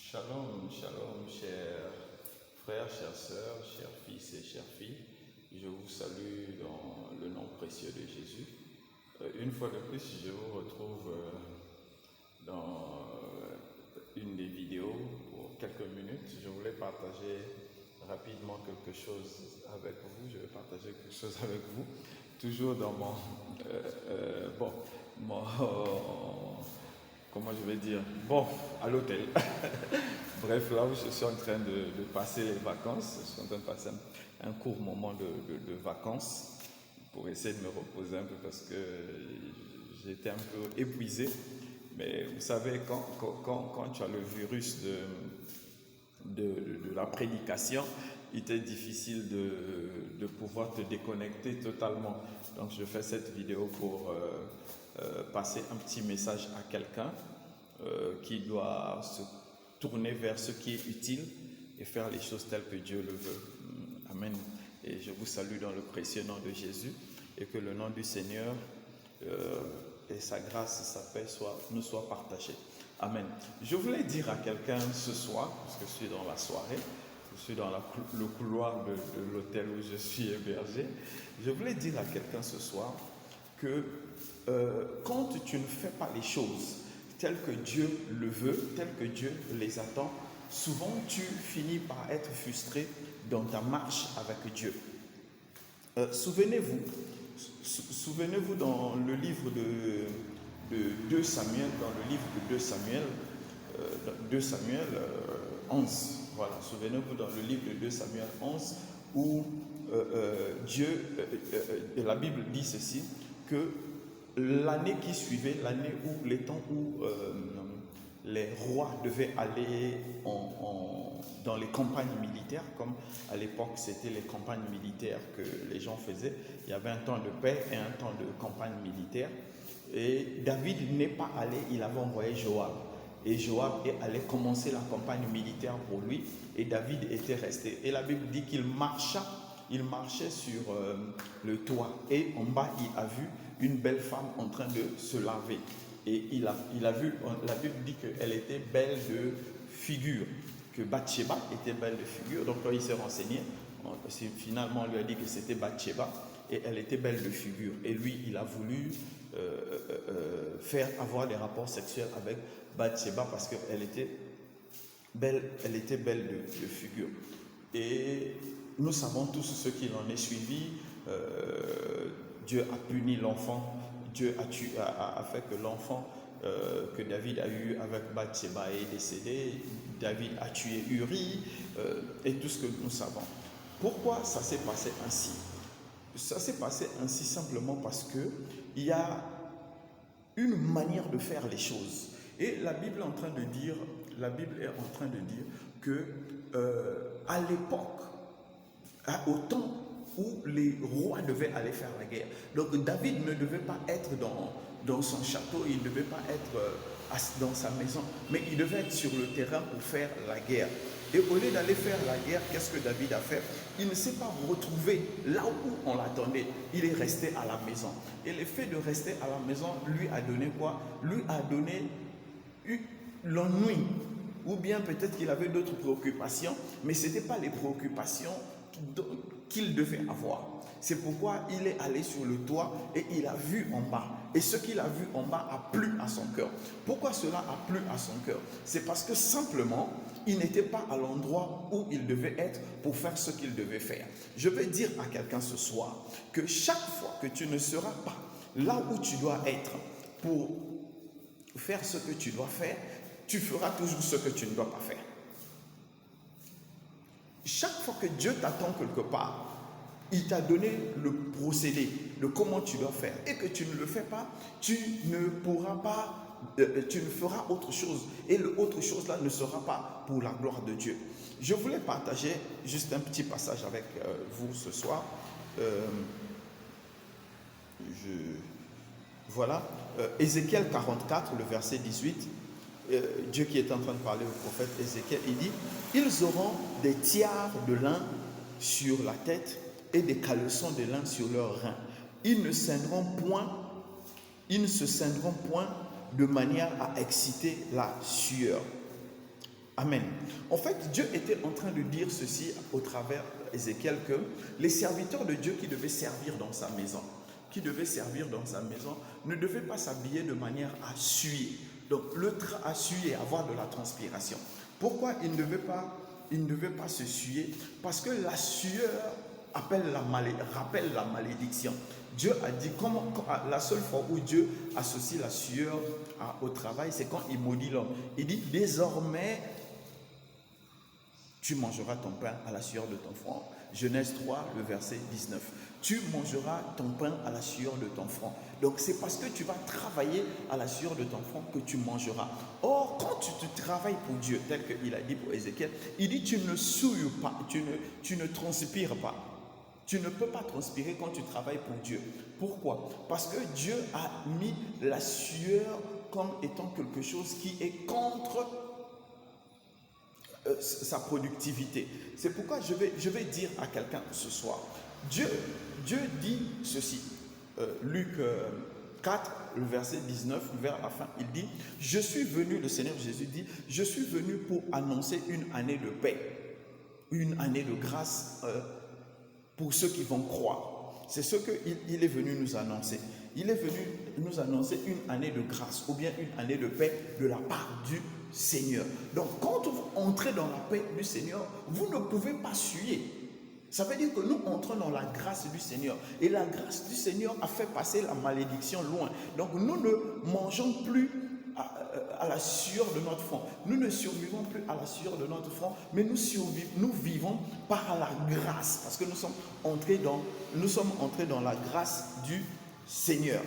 Shalom, shalom, chers frères, chères sœurs, chers fils et chères filles. Je vous salue dans le nom précieux de Jésus. Une fois de plus, je vous retrouve dans une des vidéos pour quelques minutes. Je voulais partager rapidement quelque chose avec vous. Je vais partager quelque chose avec vous, toujours dans comment je vais dire, à l'hôtel. Bref, là où je suis en train de passer les vacances, je suis en train de passer un court moment de vacances pour essayer de me reposer un peu parce que j'étais un peu épuisé. Mais vous savez, quand tu as le virus de la prédication, il était difficile de pouvoir te déconnecter totalement. Donc je fais cette vidéo pour passer un petit message à quelqu'un qui doit se tourner vers ce qui est utile et faire les choses telles que Dieu le veut. Amen. Et je vous salue dans le précieux nom de Jésus et que le nom du Seigneur et sa grâce et sa paix nous soient partagés. Amen. Je voulais dire à quelqu'un ce soir, parce que je suis dans la soirée, je suis dans le couloir de l'hôtel où je suis hébergé, je voulais dire à quelqu'un ce soir que quand tu ne fais pas les choses telles que Dieu le veut, telles que Dieu les attend, souvent tu finis par être frustré dans ta marche avec Dieu. Souvenez-vous dans le livre de 2 Samuel, dans le livre de 2 Samuel 11. Voilà, souvenez-vous dans le livre de 2 Samuel 11 où la Bible dit ceci, que l'année qui suivait, les temps où les rois devaient aller dans les campagnes militaires, comme à l'époque c'était les campagnes militaires que les gens faisaient, il y avait un temps de paix et un temps de campagne militaire. Et David n'est pas allé, il avait envoyé Joab. Et Joab est allé commencer la campagne militaire pour lui, et David était resté. Et la Bible dit qu'il marchait sur le toit, et en bas il a vu une belle femme en train de se laver. Et il a vu, la Bible dit qu'elle était belle de figure, que Bathsheba était belle de figure. Donc quand il s'est renseigné, finalement on lui a dit que c'était Bathsheba, et elle était belle de figure. Et lui, il a voulu avoir des rapports sexuels avec Bathsheba parce qu'elle était belle, de figure. Et nous savons tous ce qu'il en est suivi. Dieu a puni l'enfant. Dieu a fait que l'enfant que David a eu avec Bathsheba est décédé. David a tué Uri et tout ce que nous savons. Pourquoi ça s'est passé ainsi? Ça s'est passé ainsi simplement parce que il y a une manière de faire les choses. Et la Bible est en train de dire que à l'époque, au temps où les rois devaient aller faire la guerre, donc David ne devait pas être dans son château, il ne devait pas être dans sa maison, mais il devait être sur le terrain pour faire la guerre. Et au lieu d'aller faire la guerre, qu'est-ce que David a fait? Il ne s'est pas retrouvé là où on l'attendait. Il est resté à la maison. Et le fait de rester à la maison lui a donné quoi? Lui a donné l'ennui. Ou bien peut-être qu'il avait d'autres préoccupations, mais ce n'étaient pas les préoccupations qu'il devait avoir. C'est pourquoi il est allé sur le toit et il a vu en bas. Et ce qu'il a vu en bas a plu à son cœur. Pourquoi cela a plu à son cœur? C'est parce que simplement, il n'était pas à l'endroit où il devait être pour faire ce qu'il devait faire. Je vais dire à quelqu'un ce soir que chaque fois que tu ne seras pas là où tu dois être pour faire ce que tu dois faire, tu feras toujours ce que tu ne dois pas faire. Chaque fois que Dieu t'attend quelque part, il t'a donné le procédé de comment tu dois faire, et que tu ne le fais pas, tu ne feras autre chose, et l'autre chose là ne sera pas pour la gloire de Dieu. Je voulais partager juste un petit passage avec vous ce soir. Ézéchiel 44, le verset 18. Dieu qui est en train de parler au prophète Ézéchiel, il dit: ils auront des tiares de lin sur la tête et des caleçons de lin sur leurs reins. Ils ne se ceindront point de manière à exciter la sueur. Amen. En fait, Dieu était en train de dire ceci au travers d'Ézéchiel, que les serviteurs de Dieu qui devaient servir dans sa maison, ne devaient pas s'habiller de manière à suer. Donc, à suer, avoir de la transpiration. Pourquoi ils ne devaient pas se suer? Parce que la sueur rappelle la malédiction. Dieu a dit, la seule fois où Dieu associe la sueur au travail, c'est quand il maudit l'homme. Il dit, désormais, tu mangeras ton pain à la sueur de ton front. Genèse 3, le verset 19. Tu mangeras ton pain à la sueur de ton front. Donc c'est parce que tu vas travailler à la sueur de ton front que tu mangeras. Or, quand tu te travailles pour Dieu, tel qu'il a dit pour Ézéchiel, il dit tu ne souilles pas, tu ne transpires pas. Tu ne peux pas transpirer quand tu travailles pour Dieu. Pourquoi? Parce que Dieu a mis la sueur comme étant quelque chose qui est contre sa productivité. C'est pourquoi je vais dire à quelqu'un ce soir, Dieu dit ceci, Luc 4, le verset 19, vers la fin, il dit, je suis venu, le Seigneur Jésus dit, je suis venu pour annoncer une année de paix, une année de grâce pour ceux qui vont croire. C'est ce qu'il est venu nous annoncer. Il est venu nous annoncer une année de grâce ou bien une année de paix de la part du Seigneur. Donc quand vous entrez dans la paix du Seigneur, vous ne pouvez pas suer. Ça veut dire que nous entrons dans la grâce du Seigneur. Et la grâce du Seigneur a fait passer la malédiction loin. Donc nous ne mangeons plus à la sueur de notre front. Nous ne survivons plus à la sueur de notre front, mais nous vivons par la grâce. Parce que nous sommes entrés dans la grâce du Seigneur.